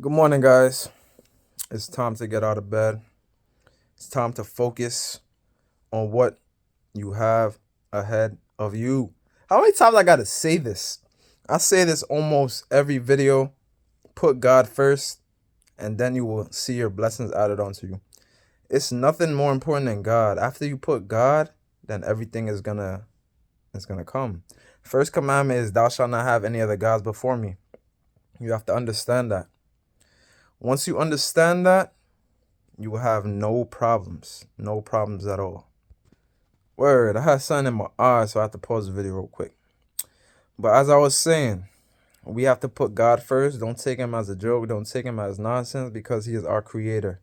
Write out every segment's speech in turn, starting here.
Good morning, guys. It's time to get out of bed. It's time to focus on what you have ahead of you. How many times I gotta say this? I say this almost every video. Put God first, and then you will see your blessings added onto you. It's nothing more important than God. After you put God, then everything is gonna come. First commandment is thou shalt not have any other gods before me. You have to understand that. Once you understand that, you will have no problems. No problems at all. Word, I had something in my eye, so I have to pause the video real quick. But as I was saying, we have to put God first. Don't take him as a joke. Don't take him as nonsense because he is our creator.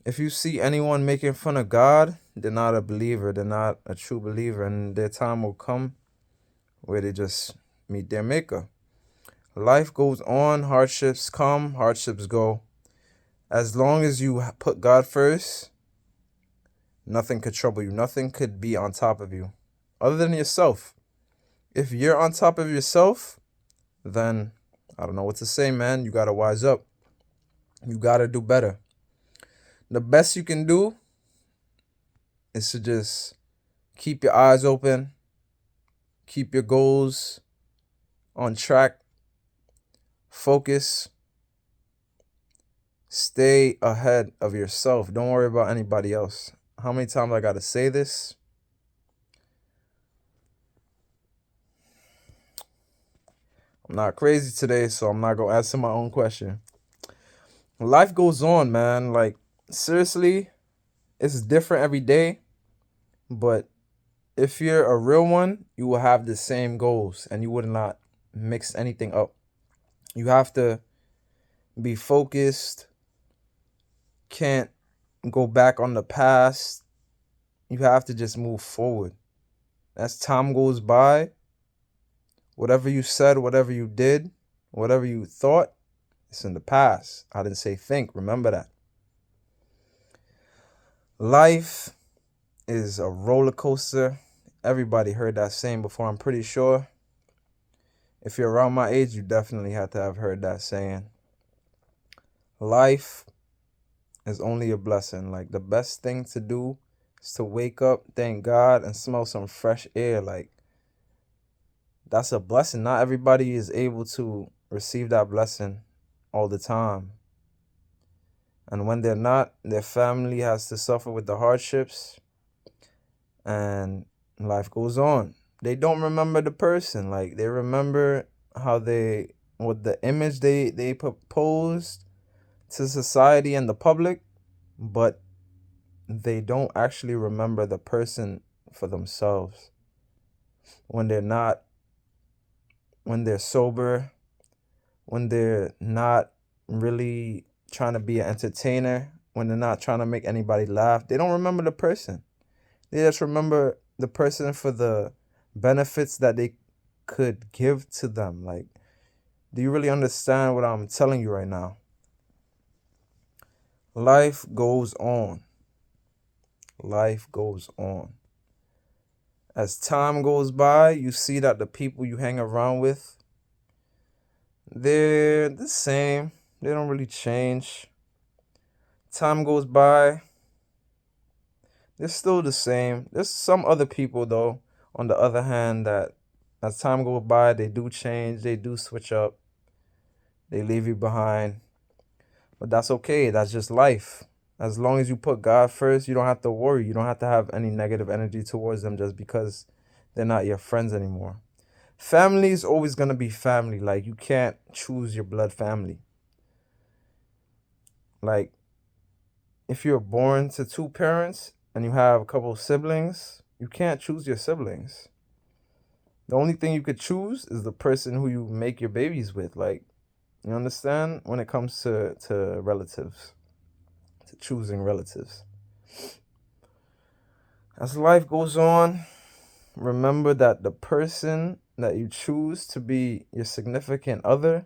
If you see anyone making fun of God, they're not a believer. They're not a true believer. And their time will come where they just meet their maker. Life goes on. Hardships come. Hardships go. As long as you put God first, nothing could trouble you. Nothing could be on top of you other than yourself. If you're on top of yourself, then I don't know what to say, man. You got to wise up. You got to do better. The best you can do is to just keep your eyes open, keep your goals on track, focus, stay ahead of yourself. Don't worry about anybody else. How many times I got to say this? I'm not crazy today, so I'm not going to answer my own question. Life goes on, man. Like, seriously, it's different every day, but if you're a real one, you will have the same goals and you would not mix anything up. You have to be focused, can't go back on the past. You have to just move forward. As time goes by, whatever you said, whatever you did, whatever you thought, it's in the past. I didn't say think. Remember that. Life is a roller coaster. Everybody heard that saying before, I'm pretty sure. If you're around my age, you definitely had to have heard that saying. Life is only a blessing. Like, the best thing to do is to wake up, thank God, and smell some fresh air. Like, that's a blessing. Not everybody is able to receive that blessing all the time. And when they're not, their family has to suffer with the hardships, and life goes on. They don't remember the person. Like, they remember how what the image they proposed to society and the public, but they don't actually remember the person for themselves. When they're not, when they're sober, when they're not really trying to be an entertainer, when they're not trying to make anybody laugh, they don't remember the person. They just remember the person for the benefits that they could give to them. Like, do you really understand what I'm telling you right now? Life goes on. Life goes on. As time goes by, you see that the people you hang around with, they're the same. They don't really change. Time goes by, they're still the same. There's some other people, though, on the other hand, that as time goes by, they do change, they do switch up, they leave you behind. But that's okay. That's just life. As long as you put God first, you don't have to worry. You don't have to have any negative energy towards them just because they're not your friends anymore. Family is always going to be family. Like, you can't choose your blood family. Like, if you're born to two parents and you have a couple of siblings, you can't choose your siblings. The only thing you could choose is the person who you make your babies with. Like, you understand? When it comes to relatives, to choosing relatives. As life goes on, remember that the person that you choose to be your significant other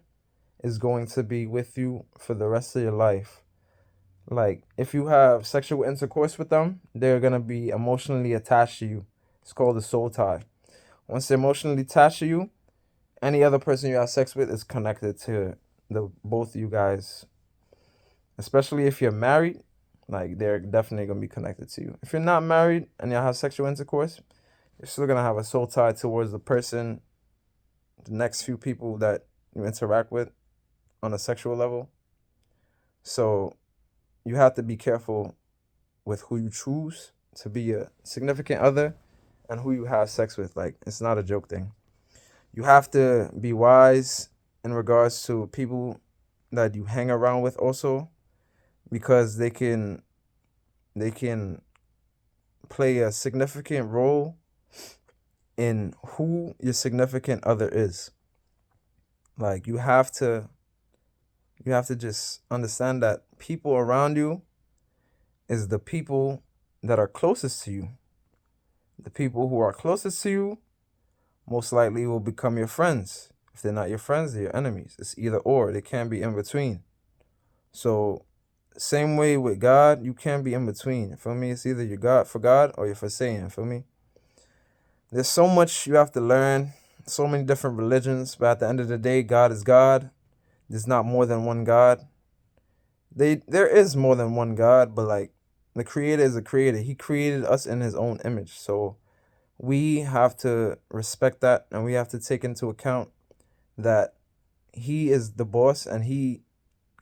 is going to be with you for the rest of your life. Like, if you have sexual intercourse with them, they're going to be emotionally attached to you. It's called a soul tie. Once they're emotionally attached to you, any other person you have sex with is connected to the both of you guys, especially if you're married, like they're definitely gonna be connected to you. If you're not married and you have sexual intercourse, you're still gonna have a soul tie towards the person, the next few people that you interact with on a sexual level. So you have to be careful with who you choose to be a significant other and who you have sex with. Like, it's not a joke thing. You have to be wise in regards to people that you hang around with also, because they can play a significant role in who your significant other is. Like, you have to just understand that people around you is the people that are closest to you. The people who are closest to you most likely will become your friends. If they're not your friends, they're your enemies. It's either or. They can't be in between. So, same way with God, you can't be in between. You feel me? It's either you're God for God or you're for Satan. You feel me? There's so much you have to learn, so many different religions, but at the end of the day, God is God. There's not more than one God. There is more than one God, but like, the creator is a creator. He created us in his own image. So we have to respect that, and we have to take into account that he is the boss and he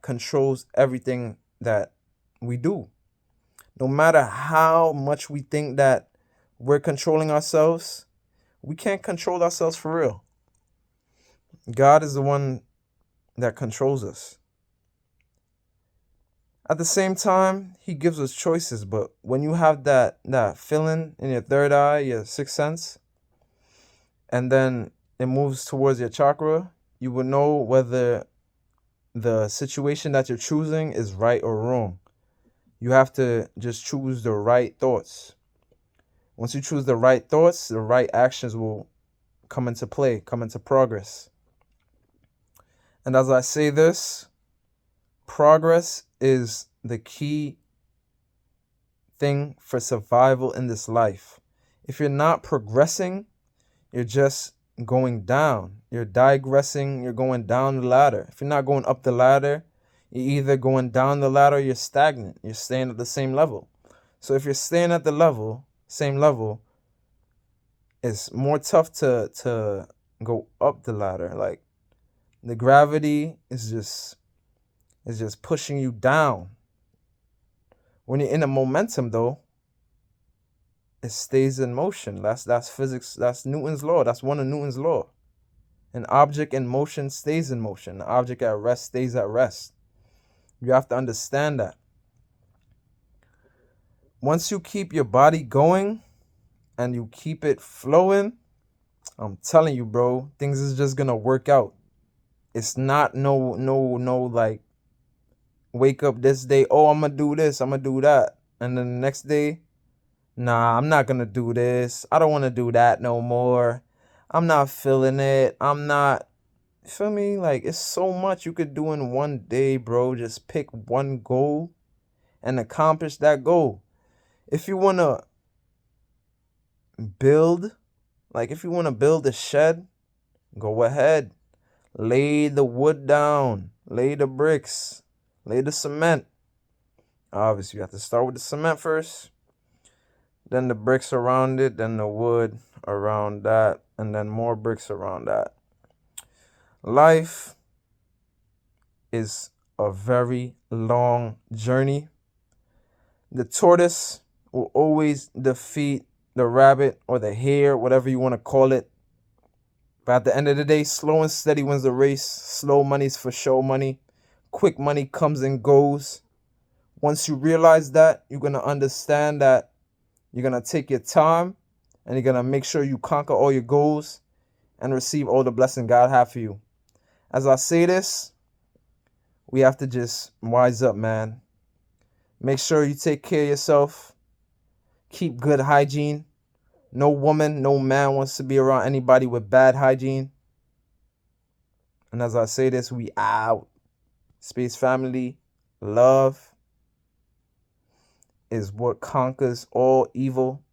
controls everything that we do. No matter how much we think that we're controlling ourselves, we can't control ourselves for real. God is the one that controls us. At the same time, he gives us choices, but when you have that feeling in your third eye, your sixth sense, and then it moves towards your chakra, you will know whether the situation that you're choosing is right or wrong. You have to just choose the right thoughts. Once you choose the right thoughts, the right actions will come into play, come into progress. And as I say this, progress is the key thing for survival in this life. If you're not progressing, you're just going down. You're digressing, you're going down the ladder. If you're not going up the ladder, you're either going down the ladder or you're stagnant. You're staying at the same level. So if you're staying at the same level, it's more tough to go up the ladder. Like, the gravity is just pushing you down. When you're in a momentum though, it stays in motion. That's physics. That's Newton's law. That's one of Newton's law. An object in motion stays in motion. An object at rest stays at rest. You have to understand that. Once you keep your body going and you keep it flowing, I'm telling you, bro, things is just gonna work out. It's not no like, wake up this day, oh, I'm gonna do this, I'm gonna do that, and then the next day, nah, I'm not gonna do this. I don't want to do that no more. I'm not feeling it. I'm not. Feel me? Like, it's so much you could do in one day, bro. Just pick one goal and accomplish that goal. If you want to build, if you want to build a shed, go ahead. Lay the wood down. Lay the bricks. Lay the cement. Obviously, you have to start with the cement first. Then the bricks around it. Then the wood around that. And then more bricks around that. Life is a very long journey. The tortoise will always defeat the rabbit or the hare, whatever you want to call it. But at the end of the day, slow and steady wins the race. Slow money's for show money. Quick money comes and goes. Once you realize that, you're going to understand that you're going to take your time and you're going to make sure you conquer all your goals and receive all the blessing God has for you. As I say this, we have to just wise up, man. Make sure you take care of yourself. Keep good hygiene. No woman, no man wants to be around anybody with bad hygiene. And as I say this, we out. Space family, love is what conquers all evil.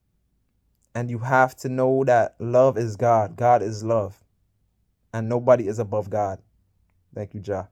And you have to know that love is God. God is love. And nobody is above God. Thank you, Jah.